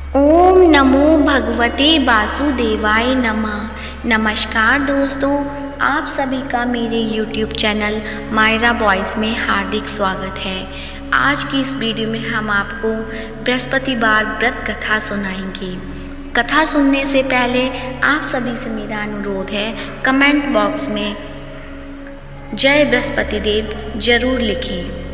ओम नमो भगवते वासुदेवाय नमः। नमस्कार दोस्तों, आप सभी का मेरे YouTube चैनल मायरा वॉइस में हार्दिक स्वागत है। आज की इस वीडियो में हम आपको बृहस्पतिवार व्रत कथा सुनाएंगे। कथा सुनने से पहले आप सभी से मेरा अनुरोध है, कमेंट बॉक्स में जय बृहस्पति देव जरूर लिखें।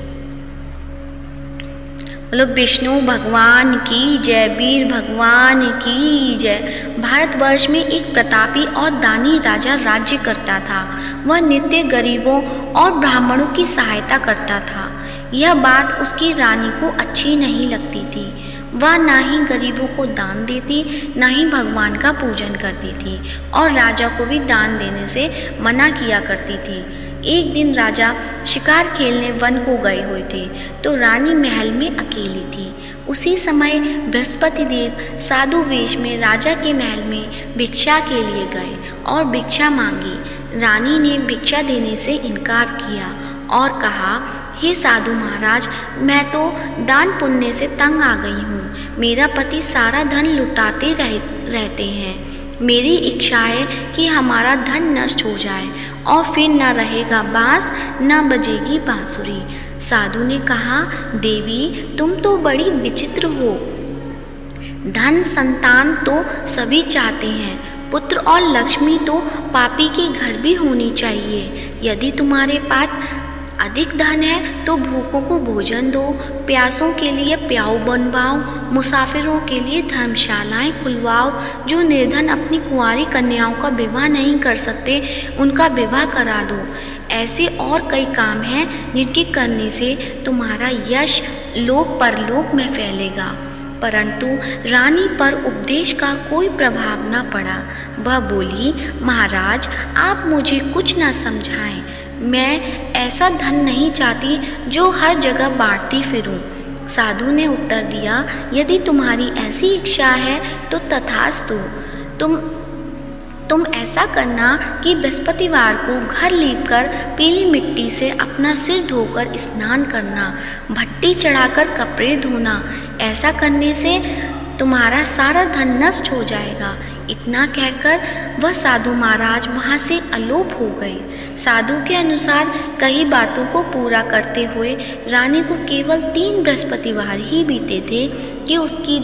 बोलो विष्णु भगवान की जय, वीर भगवान की जय। भारतवर्ष में एक प्रतापी और दानी राजा राज्य करता था। वह नित्य गरीबों और ब्राह्मणों की सहायता करता था। यह बात उसकी रानी को अच्छी नहीं लगती थी। वह ना ही गरीबों को दान देती, ना ही भगवान का पूजन करती थी और राजा को भी दान देने से मना किया करती थी। एक दिन राजा शिकार खेलने वन को गए हुए थे तो रानी महल में अकेली थी। उसी समय बृहस्पति देव साधु वेश में राजा के महल में भिक्षा के लिए गए और भिक्षा मांगी। रानी ने भिक्षा देने से इनकार किया और कहा, हे साधु महाराज, मैं तो दान पुण्य से तंग आ गई हूँ। मेरा पति सारा धन लुटाते रहते हैं। मेरी इच्छा है कि हमारा धन नष्ट हो जाए और फिर न रहेगा बांस न बजेगी बांसुरी। साधु ने कहा, देवी तुम तो बड़ी विचित्र हो। धन संतान तो सभी चाहते हैं, पुत्र और लक्ष्मी तो पापी के घर भी होनी चाहिए। यदि तुम्हारे पास अधिक धन है तो भूखों को भोजन दो, प्यासों के लिए प्याऊ बनवाओ, मुसाफिरों के लिए धर्मशालाएं खुलवाओ। जो निर्धन अपनी कुंवारी कन्याओं का विवाह नहीं कर सकते उनका विवाह करा दो। ऐसे और कई काम हैं जिनके करने से तुम्हारा यश लोक परलोक में फैलेगा। परंतु रानी पर उपदेश का कोई प्रभाव न पड़ा। वह बोली, महाराज आप मुझे कुछ न समझाएं। मैं ऐसा धन नहीं चाहती जो हर जगह बांटती फिरूं। साधु ने उत्तर दिया, यदि तुम्हारी ऐसी इच्छा है तो तथास्तु। तुम ऐसा करना कि बृहस्पतिवार को घर लीपकर पीली मिट्टी से अपना सिर धोकर स्नान करना, भट्टी चढ़ाकर कपड़े धोना। ऐसा करने से तुम्हारा सारा धन नष्ट हो जाएगा। इतना कहकर वह साधु महाराज वहाँ से अलोप हो गए। साधु के अनुसार कई बातों को पूरा करते हुए रानी को केवल 3 बृहस्पतिवार ही बीते थे कि उसकी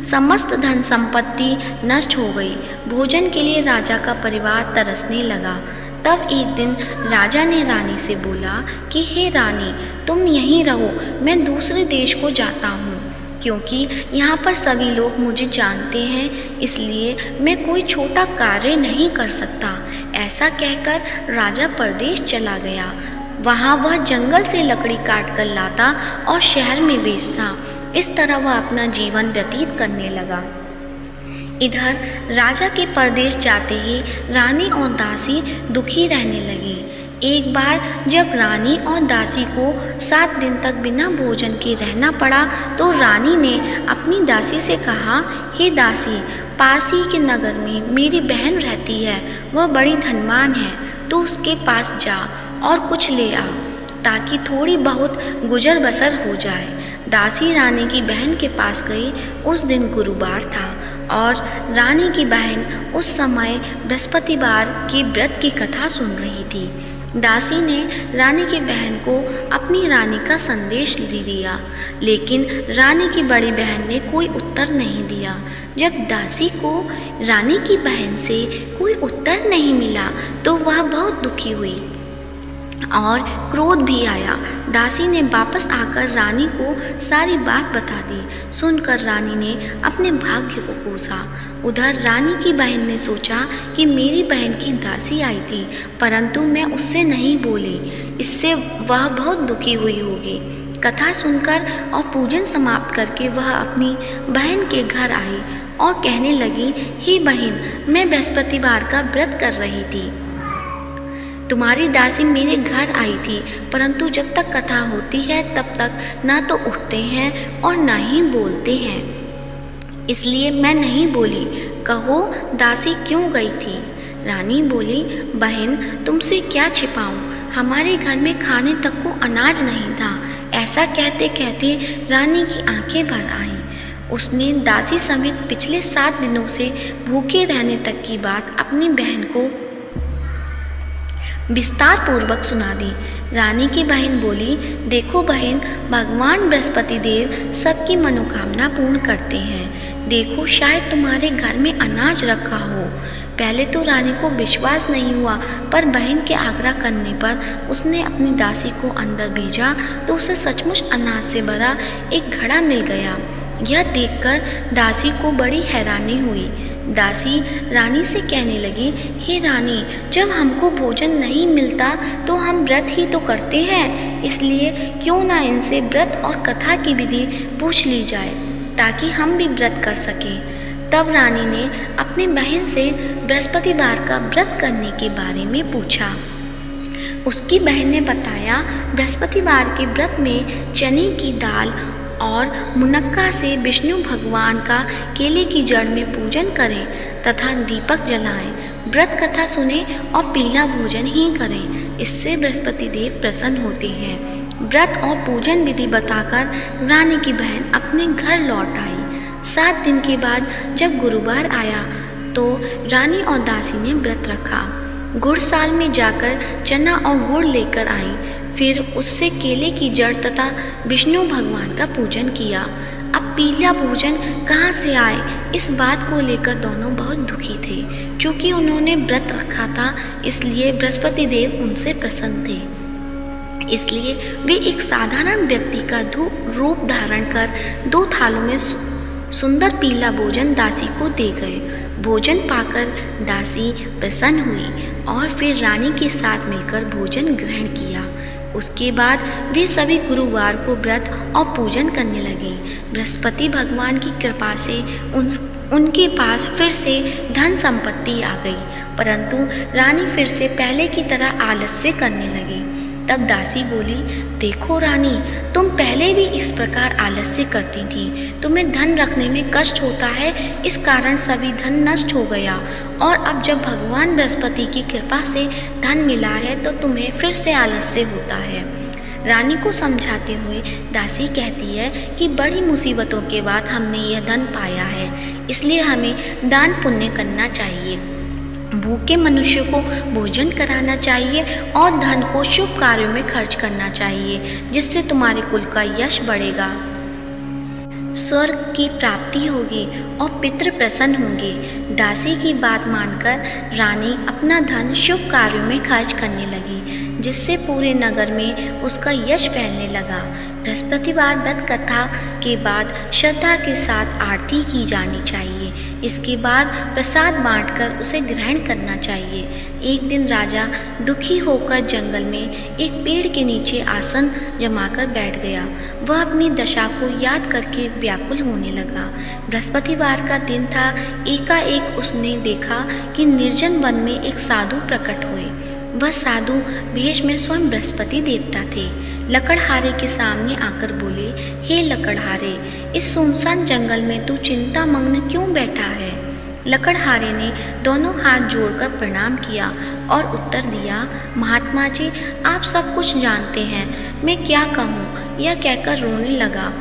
समस्त धन संपत्ति नष्ट हो गई। भोजन के लिए राजा का परिवार तरसने लगा। तब एक दिन राजा ने रानी से बोला कि हे रानी, तुम यहीं रहो, मैं दूसरे देश को जाता हूँ, क्योंकि यहाँ पर सभी लोग मुझे जानते हैं, इसलिए मैं कोई छोटा कार्य नहीं कर सकता। ऐसा कहकर राजा परदेश चला गया। वहाँ वह जंगल से लकड़ी काट कर लाता और शहर में बेचता। इस तरह वह अपना जीवन व्यतीत करने लगा। इधर राजा के परदेश जाते ही रानी और दासी दुखी रहने लगी। एक बार जब रानी और दासी को 7 दिन तक बिना भोजन के रहना पड़ा तो रानी ने अपनी दासी से कहा, हे दासी, पास ही के नगर में मेरी बहन रहती है, वह बड़ी धनवान है, तो उसके पास जा और कुछ ले आ ताकि थोड़ी बहुत गुजर बसर हो जाए। दासी रानी की बहन के पास गई। उस दिन गुरुवार था और रानी की बहन उस समय बृहस्पतिवार के व्रत की कथा सुन रही थी। दासी ने रानी की बहन को अपनी रानी का संदेश दे दिया, लेकिन रानी की बड़ी बहन ने कोई उत्तर नहीं दिया। जब दासी को रानी की बहन से कोई उत्तर नहीं मिला तो वह बहुत दुखी हुई और क्रोध भी आया। दासी ने वापस आकर रानी को सारी बात बता दी। सुनकर रानी ने अपने भाग्य को कोसा। उधर रानी की बहन ने सोचा कि मेरी बहन की दासी आई थी, परंतु मैं उससे नहीं बोली, इससे वह बहुत दुखी हुई होगी। कथा सुनकर और पूजन समाप्त करके वह अपनी बहन के घर आई और कहने लगी, हे बहन, मैं बृहस्पतिवार का व्रत कर रही थी। तुम्हारी दासी मेरे घर आई थी, परंतु जब तक कथा होती है तब तक ना तो उठते हैं और ना ही बोलते हैं, इसलिए मैं नहीं बोली। कहो दासी क्यों गई थी? रानी बोली, बहन तुमसे क्या छिपाऊं, हमारे घर में खाने तक को अनाज नहीं था। ऐसा कहते कहते रानी की आंखें भर आईं। उसने दासी समेत पिछले 7 दिनों से भूखे रहने तक की बात अपनी बहन को विस्तार पूर्वक सुना दी। रानी की बहन बोली, देखो बहन, भगवान बृहस्पति देव सबकी मनोकामना पूर्ण करते हैं। देखो, शायद तुम्हारे घर में अनाज रखा हो। पहले तो रानी को विश्वास नहीं हुआ, पर बहन के आग्रह करने पर उसने अपनी दासी को अंदर भेजा तो उसे सचमुच अनाज से भरा एक घड़ा मिल गया। यह देखकर दासी को बड़ी हैरानी हुई। दासी रानी से कहने लगी, हे रानी, जब हमको भोजन नहीं मिलता तो हम व्रत ही तो करते हैं, इसलिए क्यों ना इनसे व्रत और कथा की विधि पूछ ली जाए ताकि हम भी व्रत कर सकें। तब रानी ने अपनी बहन से बृहस्पतिवार का व्रत करने के बारे में पूछा। उसकी बहन ने बताया, बृहस्पतिवार के व्रत में चने की दाल और मुनक्का से विष्णु भगवान का केले की जड़ में पूजन करें तथा दीपक जलाएं, व्रत कथा सुने और पीला भोजन ही करें। इससे बृहस्पति देव प्रसन्न होते हैं। व्रत और पूजन विधि बताकर रानी की बहन अपने घर लौट आई। 7 दिन के बाद जब गुरुवार आया तो रानी और दासी ने व्रत रखा। गुड़साल में जाकर चना और गुड़ लेकर आई, फिर उससे केले की जड़ तथा विष्णु भगवान का पूजन किया। अब पीला भोजन कहाँ से आए, इस बात को लेकर दोनों बहुत दुखी थे। क्योंकि उन्होंने व्रत रखा था, इसलिए बृहस्पति देव उनसे प्रसन्न थे। इसलिए वे एक साधारण व्यक्ति का रूप धारण कर 2 थालों में सुंदर पीला भोजन दासी को दे गए। भोजन पाकर दासी प्रसन्न हुई और फिर रानी के साथ मिलकर भोजन ग्रहण किया। उसके बाद वे सभी गुरुवार को व्रत और पूजन करने लगे। बृहस्पति भगवान की कृपा से उनके पास फिर से धन संपत्ति आ गई, परंतु रानी फिर से पहले की तरह आलस्य करने लगी। तब दासी बोली, देखो रानी, तुम पहले भी इस प्रकार आलस्य करती थी। तुम्हें धन रखने में कष्ट होता है, इस कारण सभी धन नष्ट हो गया, और अब जब भगवान बृहस्पति की कृपा से धन मिला है तो तुम्हें फिर से आलस्य होता है। रानी को समझाते हुए दासी कहती है कि बड़ी मुसीबतों के बाद हमने यह धन पाया है, इसलिए हमें दान पुण्य करना चाहिए, भूखे मनुष्य को भोजन कराना चाहिए और धन को शुभ कार्यों में खर्च करना चाहिए, जिससे तुम्हारे कुल का यश बढ़ेगा, स्वर्ग की प्राप्ति होगी और पितृ प्रसन्न होंगे। दासी की बात मानकर रानी अपना धन शुभ कार्यों में खर्च करने लगी, जिससे पूरे नगर में उसका यश फैलने लगा। बृहस्पतिवार व्रत कथा के बाद श्रद्धा के साथ आरती की जानी चाहिए। इसके बाद प्रसाद बांटकर उसे ग्रहण करना चाहिए। एक दिन राजा दुखी होकर जंगल में एक पेड़ के नीचे आसन जमाकर बैठ गया। वह अपनी दशा को याद करके व्याकुल होने लगा। बृहस्पतिवार का दिन था। एकाएक उसने देखा कि निर्जन वन में एक साधु प्रकट हुए। वह साधु वेश में स्वयं बृहस्पति देवता थे। लकड़हारे के सामने आकर बोले, हे लकड़हारे, इस सुनसान जंगल में तू चिंता मग्न क्यों बैठा है? लकड़हारे ने दोनों हाथ जोड़कर प्रणाम किया और उत्तर दिया, महात्मा जी, आप सब कुछ जानते हैं, मैं क्या कहूँ? यह कहकर रोने लगा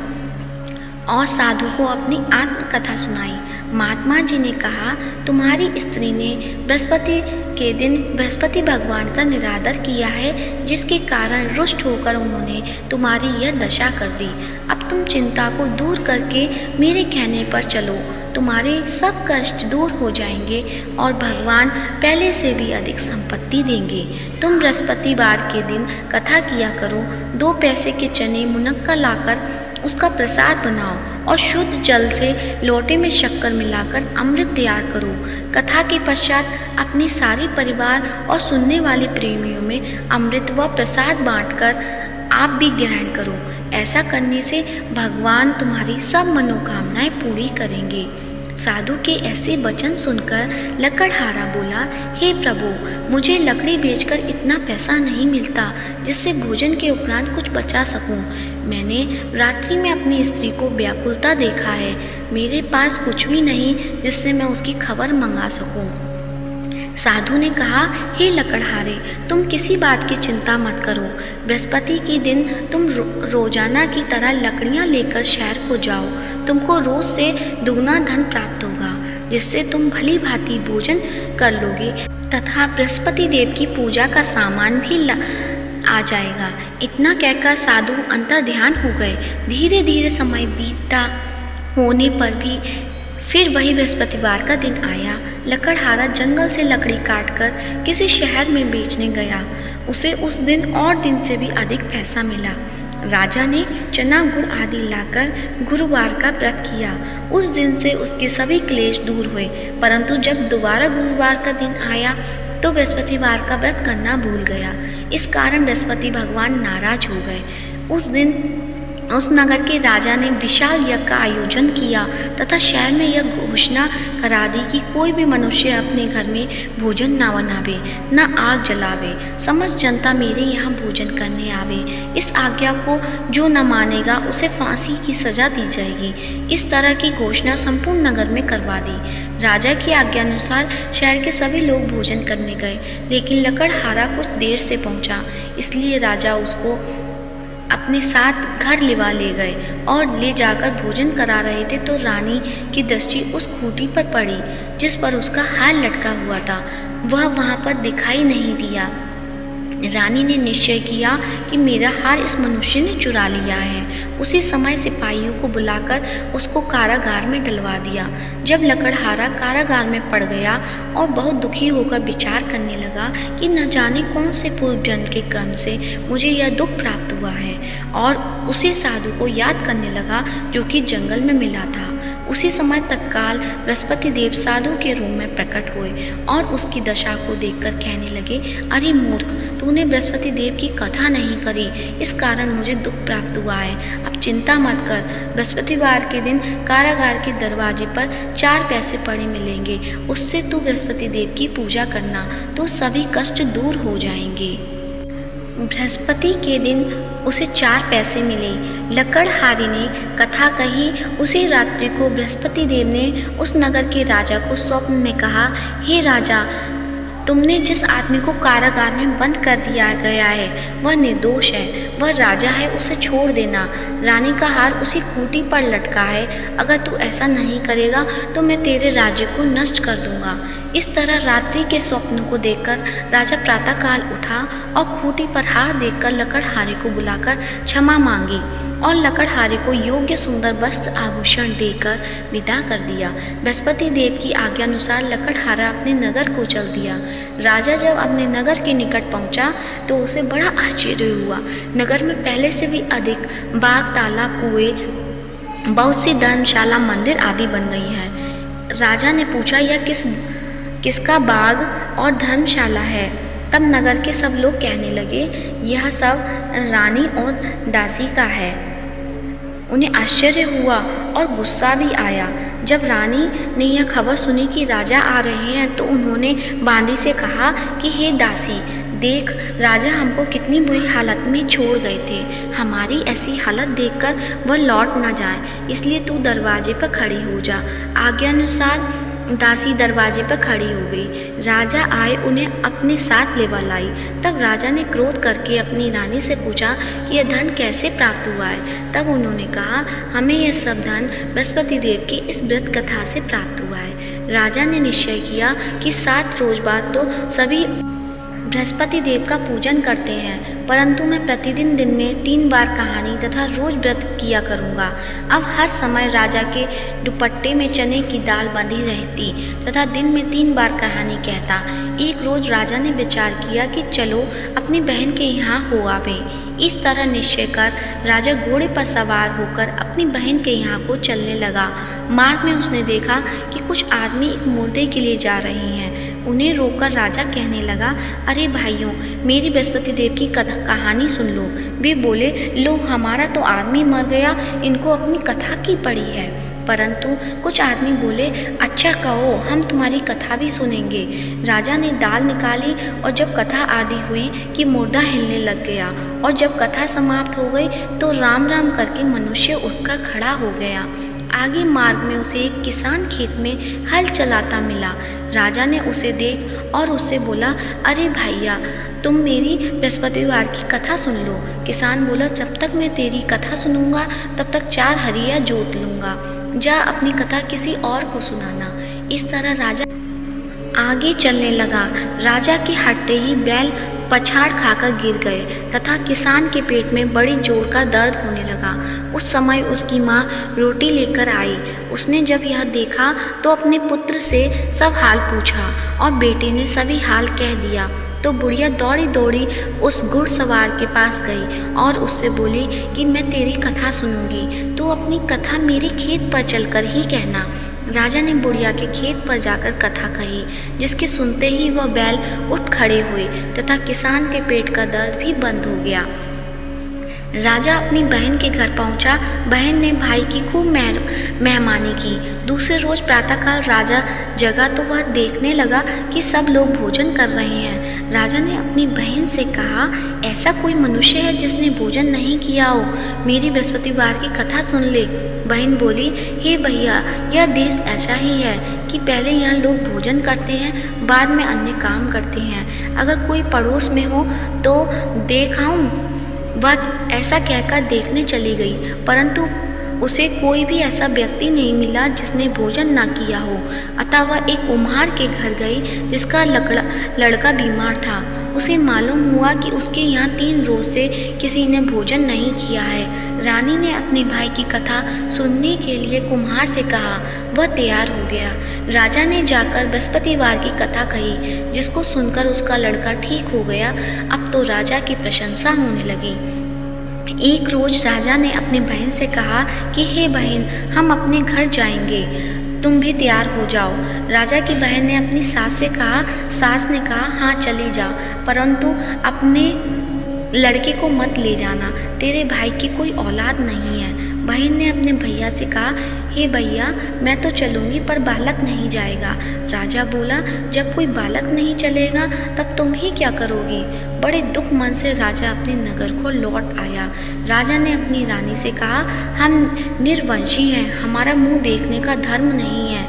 और साधु को अपनी आत्मकथा सुनाई। महात्मा जी ने कहा, तुम्हारी स्त्री ने बृहस्पति के दिन बृहस्पति भगवान का निरादर किया है, जिसके कारण रुष्ट होकर उन्होंने तुम्हारी यह दशा कर दी। अब तुम चिंता को दूर करके मेरे कहने पर चलो, तुम्हारे सब कष्ट दूर हो जाएंगे और भगवान पहले से भी अधिक संपत्ति देंगे। तुम बृहस्पतिवार के दिन कथा किया करो। 2 पैसे के चने मुनक्का लाकर उसका प्रसाद बनाओ और शुद्ध जल से लोटे में शक्कर मिलाकर अमृत तैयार करो। कथा के पश्चात अपने सारे परिवार और सुनने वाले प्रेमियों में अमृत व प्रसाद बांटकर आप भी ग्रहण करो। ऐसा करने से भगवान तुम्हारी सब मनोकामनाएं पूरी करेंगे। साधु के ऐसे वचन सुनकर लकड़हारा बोला, हे प्रभु, मुझे लकड़ी बेचकर इतना पैसा नहीं मिलता जिससे भोजन के उपरांत कुछ बचा सकूं। मैंने रात्रि में अपनी स्त्री को व्याकुलता देखा है। मेरे पास कुछ भी नहीं जिससे मैं उसकी खबर मंगा सकूं। साधु ने कहा, हे लकड़हारे, तुम किसी बात की चिंता मत करो। बृहस्पति के दिन तुम रोजाना की तरह लकड़ियां लेकर शहर को जाओ। तुमको रोज से दुगना धन प्राप्त होगा, जिससे तुम भली भांति भोजन कर लोगे तथा बृहस्पति देव की पूजा का सामान भी आ जाएगा। इतना कहकर साधु अंतर ध्यान हो गए। धीरे धीरे समय बीतता होने पर भी फिर वही बृहस्पतिवार का दिन आया। लकड़हारा जंगल से लकड़ी काटकर किसी शहर में बेचने गया। उसे उस दिन और दिन से भी अधिक पैसा मिला। राजा ने चना गुड़ आदि लाकर गुरुवार का व्रत किया। उस दिन से उसके सभी क्लेश दूर हुए। परंतु जब दोबारा गुरुवार का दिन आया तो बृहस्पतिवार का व्रत करना भूल गया। इस कारण बृहस्पति भगवान नाराज हो गए। उस दिन उस नगर के राजा ने विशाल यज्ञ का आयोजन किया तथा शहर में यह घोषणा करा दी कि कोई भी मनुष्य अपने घर में भोजन न बनावे, न आग जलावे। समस्त जनता मेरे यहाँ भोजन करने आवे। इस आज्ञा को जो न मानेगा उसे फांसी की सजा दी जाएगी। इस तरह की घोषणा संपूर्ण नगर में करवा दी। राजा की आज्ञा अनुसार शहर के सभी लोग भोजन करने गए, लेकिन लकड़हारा कुछ देर से पहुंचा। इसलिए राजा उसको अपने साथ घर लिवा ले गए और ले जाकर भोजन करा रहे थे तो रानी की दृष्टि उस खूंटी पर पड़ी जिस पर उसका हार लटका हुआ था। वह वहां पर दिखाई नहीं दिया। रानी ने निश्चय किया कि मेरा हार इस मनुष्य ने चुरा लिया है। उसी समय सिपाहियों को बुलाकर उसको कारागार में डलवा दिया। जब लकड़हारा कारागार में पड़ गया और बहुत दुखी होकर विचार करने लगा कि न जाने कौन से पूर्व जन्म के कर्म से मुझे यह दुख प्राप्त हुआ है, और उसी साधु को याद करने लगा जो कि जंगल में मिला था। उसी समय तत्काल बृहस्पति देव साधु के रूप में प्रकट हुए और उसकी दशा को देखकर कहने लगे, अरे मूर्ख, तूने बृहस्पति देव की कथा नहीं करी, इस कारण मुझे दुख प्राप्त हुआ है। अब चिंता मत कर। बृहस्पतिवार के दिन कारागार के दरवाजे पर 4 पैसे पड़े मिलेंगे। उससे तू बृहस्पति देव की पूजा करना तो सभी कष्ट दूर हो जाएंगे। बृहस्पति के दिन उसे 4 पैसे मिले। लकड़हारे ने कथा कही। उसी रात्रि को बृहस्पति देव ने उस नगर के राजा को स्वप्न में कहा, हे राजा, तुमने जिस आदमी को कारागार में बंद कर दिया गया है वह निर्दोष है, वह राजा है, उसे छोड़ देना। रानी का हार उसी खूंटी पर लटका है। अगर तू ऐसा नहीं करेगा तो मैं तेरे राज्य को नष्ट कर दूंगा। इस तरह रात्रि के स्वप्न को देखकर राजा प्रातःकाल उठा और खूंटी पर हार देखकर लकड़हारे को बुलाकर क्षमा मांगी और लकड़हारे को योग्य सुंदर वस्त्र आभूषण देकर विदा कर दिया। बृहस्पति देव की आज्ञा अनुसार लकड़हारा अपने नगर को चल दिया। राजा जब अपने नगर के निकट पहुंचा तो उसे बड़ा आश्चर्य हुआ। नगर में पहले से भी अधिक बाग, तालाब, कुएं, बहुत सी धर्मशाला, मंदिर आदि बन गई हैं। राजा ने पूछा, यह किसका बाग और धर्मशाला है? तब नगर के सब लोग कहने लगे, यह सब रानी और दासी का है। उन्हें आश्चर्य हुआ और गुस्सा भी आया। जब रानी ने यह खबर सुनी कि राजा आ रहे हैं तो उन्होंने बांदी से कहा कि हे दासी, देख, राजा हमको कितनी बुरी हालत में छोड़ गए थे। हमारी ऐसी हालत देखकर वह लौट ना जाए, इसलिए तू दरवाजे पर खड़ी हो जा। आज्ञानुसार दासी दरवाजे पर खड़ी हो गई। राजा आए, उन्हें अपने साथ लेवा लाई। तब राजा ने क्रोध करके अपनी रानी से पूछा कि यह धन कैसे प्राप्त हुआ है। तब उन्होंने कहा, हमें यह सब धन बृहस्पति देव की इस व्रत कथा से प्राप्त हुआ है। राजा ने निश्चय किया कि 7 रोज बाद तो सभी बृहस्पति देव का पूजन करते हैं, परंतु मैं प्रतिदिन दिन में 3 बार कहानी तथा रोज व्रत किया करूँगा। अब हर समय राजा के दुपट्टे में चने की दाल बंधी रहती तथा दिन में 3 बार कहानी कहता। एक रोज राजा ने विचार किया कि चलो अपनी बहन के यहाँ हो आवे। इस तरह निश्चय कर राजा घोड़े पर सवार होकर अपनी बहन के यहाँ को चलने लगा। मार्ग में उसने देखा कि कुछ आदमी एक मुर्दे के लिए जा रहे हैं। उन्हें रोककर राजा कहने लगा, अरे भाइयों, मेरी बृहस्पति देव की कहानी सुन लो। वे बोले, लो, हमारा तो आदमी मर गया, इनको अपनी कथा की पड़ी है। परंतु कुछ आदमी बोले, अच्छा कहो, हम तुम्हारी कथा भी सुनेंगे। राजा ने दाल निकाली और जब कथा आदि हुई कि मुर्दा हिलने लग गया, और जब कथा समाप्त हो गई तो राम राम करके मनुष्य उठकर खड़ा हो गया। आगे मार्ग में उसे एक किसान खेत में हल चलाता मिला। राजा ने उसे देख और उससे बोला, अरे भैया, तुम मेरी बृहस्पतिवार की कथा सुन लो। किसान बोला, जब तक मैं तेरी कथा सुनूंगा तब तक 4 हरिया जोत लूँगा। जा अपनी कथा किसी और को सुनाना। इस तरह राजा आगे चलने लगा। राजा के हटते ही बैल पछाड़ खाकर गिर गए तथा किसान के पेट में बड़ी जोर का दर्द होने लगा। उस समय उसकी माँ रोटी लेकर आई। उसने जब यह देखा तो अपने पुत्र से सब हाल पूछा और बेटे ने सभी हाल कह दिया। तो बुढ़िया दौड़ी दौड़ी उस घुड़सवार के पास गई और उससे बोली कि मैं तेरी कथा सुनूंगी, तो अपनी कथा मेरे खेत पर चलकर ही कहना। राजा ने बुढ़िया के खेत पर जाकर कथा कही, जिसके सुनते ही वह बैल उठ खड़े हुए तथा किसान के पेट का दर्द भी बंद हो गया। राजा अपनी बहन के घर पहुंचा। बहन ने भाई की खूब मेहमानी की। दूसरे रोज प्रातःकाल राजा जगा तो वह देखने लगा कि सब लोग भोजन कर रहे हैं। राजा ने अपनी बहन से कहा, ऐसा कोई मनुष्य है जिसने भोजन नहीं किया हो? मेरी बृहस्पतिवार की कथा सुन ले। बहन बोली, हे भैया, यह देश ऐसा ही है कि पहले यहाँ लोग भोजन करते हैं, बाद में अन्य काम करते हैं। अगर कोई पड़ोस में हो तो देख आऊं। वह ऐसा कहकर देखने चली गई, परंतु उसे कोई भी ऐसा व्यक्ति नहीं मिला जिसने भोजन ना किया हो। अतः वह एक कुम्हार के घर गई जिसका लड़का बीमार था। उसे मालूम हुआ कि उसके यहाँ 3 रोज से किसी ने भोजन नहीं किया है। रानी ने अपने भाई की कथा सुनने के लिए कुम्हार से कहा। वह तैयार हो गया। राजा ने जाकर बृहस्पतिवार की कथा कही, जिसको सुनकर उसका लड़का ठीक हो गया। अब तो राजा की प्रशंसा होने लगी। एक रोज राजा ने अपनी बहन से कहा कि हे बहन, हम अपने घर जाएंगे, तुम भी तैयार हो जाओ। राजा की बहन ने अपनी सास से कहा। सास ने कहा, हाँ चली जा, परंतु अपने लड़के को मत ले जाना, तेरे भाई की कोई औलाद नहीं है। बहन ने अपने भैया से कहा, हे भैया, मैं तो चलूँगी पर बालक नहीं जाएगा। राजा बोला, जब कोई बालक नहीं चलेगा तब तुम ही क्या करोगी? बड़े दुख मन से राजा अपने नगर को लौट आया। राजा ने अपनी रानी से कहा, हम निर्वंशी हैं, हमारा मुंह देखने का धर्म नहीं है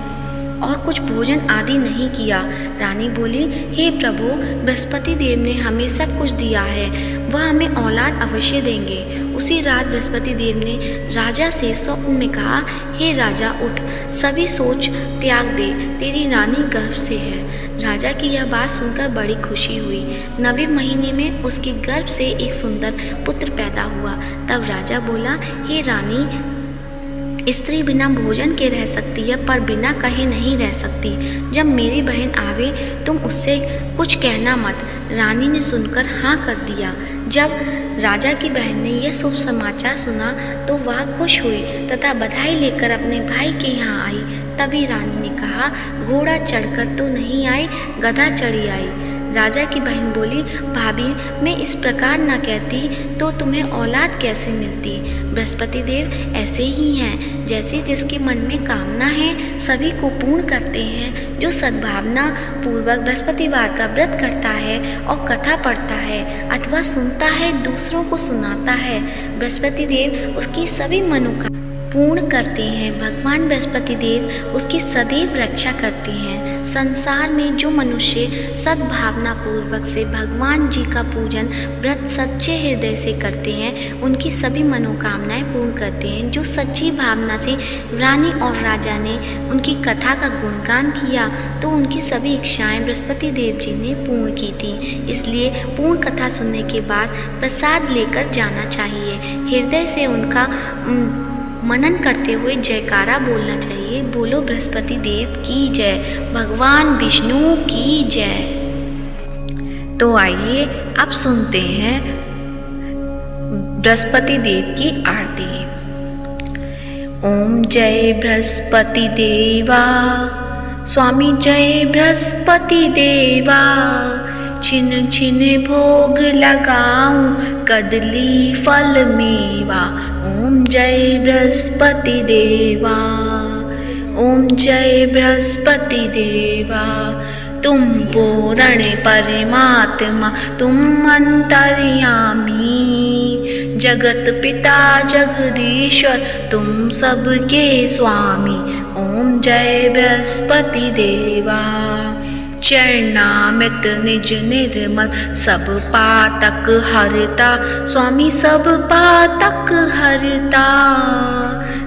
और कुछ भोजन आदि नहीं किया। रानी बोली, हे प्रभु, बृहस्पति देव ने हमें सब कुछ दिया है, वह हमें औलाद अवश्य देंगे। उसी रात बृहस्पति देव ने राजा से स्वप्न में कहा, हे राजा, उठ, सभी सोच त्याग दे, तेरी रानी गर्भ से है। राजा की यह बात सुनकर बड़ी खुशी हुई। 9वें महीने में उसके गर्भ से एक सुंदर पुत्र पैदा हुआ। तब राजा बोला, हे रानी, स्त्री बिना भोजन के रह सकती है पर बिना कहे नहीं रह सकती। जब मेरी बहन आवे तुम उससे कुछ कहना मत। रानी ने सुनकर हाँ कर दिया। जब राजा की बहन ने यह शुभ समाचार सुना तो वह खुश हुई तथा बधाई लेकर अपने भाई के यहाँ आई। तभी रानी ने कहा, घोड़ा चढ़कर तो नहीं आई, गधा चढ़ी आई। राजा की बहन बोली, भाभी, मैं इस प्रकार न कहती तो तुम्हें औलाद कैसे मिलती? बृहस्पति देव ऐसे ही हैं, जैसे जिसके मन में कामना है सभी को पूर्ण करते हैं। जो सद्भावना पूर्वक बृहस्पतिवार का व्रत करता है और कथा पढ़ता है अथवा सुनता है, दूसरों को सुनाता है, बृहस्पति देव उसकी सभी मनोकामना पूर्ण करते हैं। भगवान बृहस्पति देव उसकी सदैव रक्षा करते हैं। संसार में जो मनुष्य सद्भावना पूर्वक से भगवान जी का पूजन व्रत सच्चे हृदय से करते हैं, उनकी सभी मनोकामनाएं पूर्ण करते हैं। जो सच्ची भावना से रानी और राजा ने उनकी कथा का गुणगान किया तो उनकी सभी इच्छाएं बृहस्पति देव जी ने पूर्ण की थी। इसलिए पूर्ण कथा सुनने के बाद प्रसाद लेकर जाना चाहिए। हृदय से उनका मनन करते हुए जयकारा बोलना चाहिए। बोलो बृहस्पति देव की जय, भगवान विष्णु की जय। तो आइए अब सुनते हैं बृहस्पति देव की आरती। ओम जय बृहस्पति देवा, स्वामी जय बृहस्पति देवा। छिन छिन भोग लगाऊं, कदली फल मेवा। ओम जय बृहस्पति देवा, ओम जय बृहस्पति देवा। तुम पूर्ण परमात्मा, तुम अंतर्यामी, जगत पिता जगदीश्वर तुम सबके स्वामी, ओम जय बृहस्पति देवा। चरणामृत निज निर्मल सब पातक हरता, स्वामी सब पातक हरता।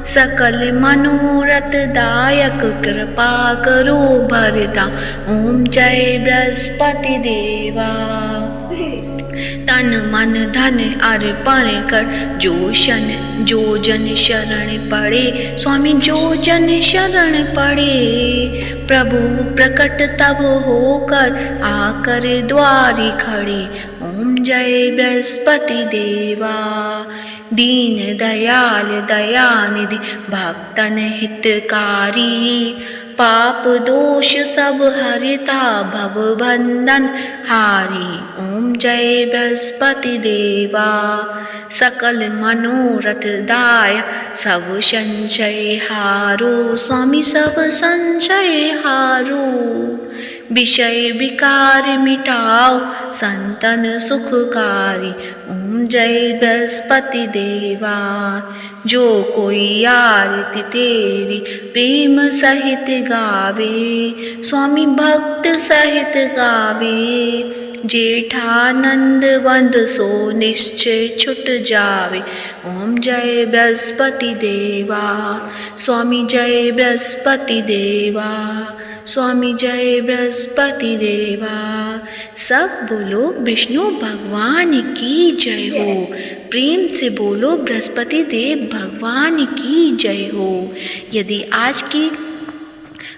सकल मनोरथ दायक कृपा करो भरता, ओम जय बृहस्पति देवा। तन मन धन अर्पण कर जो जन शरण पड़े, स्वामी जो जन शरण पड़े। प्रभु प्रकट तब होकर आकर द्वारी खड़े, ओम जय बृहस्पति देवा। दीन दयाल दयानिधि भक्तन हितकारी, पाप दोष सब हरता भव बंधन हारी, ओम जय बृहस्पति देवा। सकल मनोरथ दाय सब संशय हारो, स्वामी सब संशय हारो। विषय विकार मिटाओ संतन सुखकारी, ओम जय बृहस्पति देवा। जो कोई आरती तेरी प्रेम सहित गावे, स्वामी भक्त सहित गावे। जेठानंद वंद सो निश्चय छुट जावे, ओम जय बृहस्पति देवा। स्वामी जय बृहस्पति देवा, स्वामी जय बृहस्पति देवा। सब बोलो विष्णु भगवान की जय हो। प्रेम से बोलो बृहस्पति देव भगवान की जय हो। यदि आज की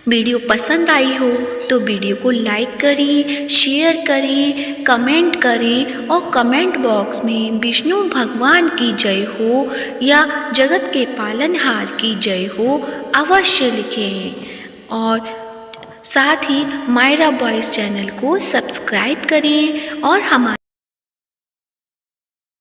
वीडियो पसंद आई हो तो वीडियो को लाइक करें, शेयर करें, कमेंट करें और कमेंट बॉक्स में विष्णु भगवान की जय हो या जगत के पालनहार की जय हो अवश्य लिखें। और साथ ही मायरा बॉयज़ चैनल को सब्सक्राइब करें और हमारे